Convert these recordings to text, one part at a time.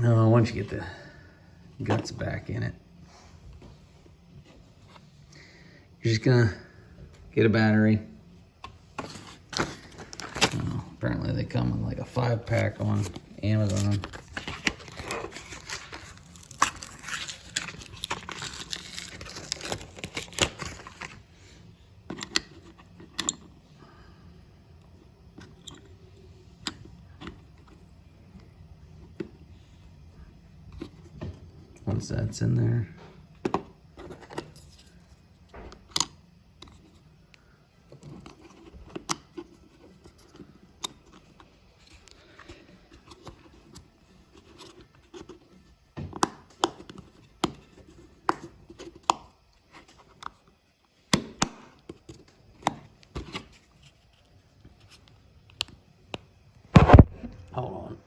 No, once you get the guts back in it, you're just gonna get a battery. Apparently they come in like a 5-pack on Amazon. Once that's in there, hold on.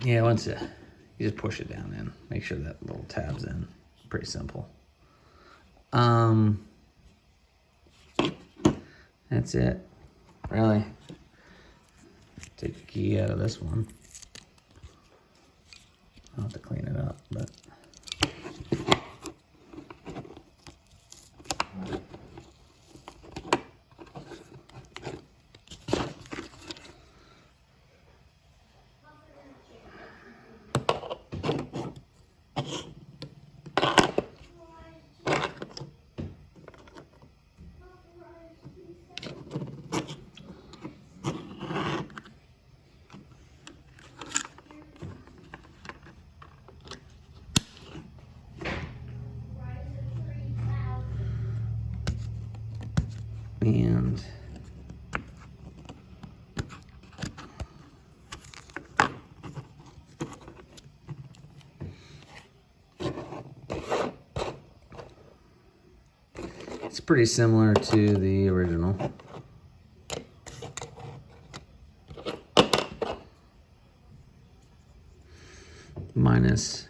Yeah, once you just push it down in, make sure that little tab's in. Pretty simple. That's it, really. Take the key out of this one. I'll have to clean it up, but. And it's pretty similar to the original. Minus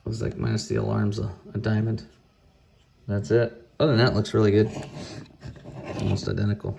looks like minus the alarm's a diamond. That's it. Other than that, it looks really good. Almost identical.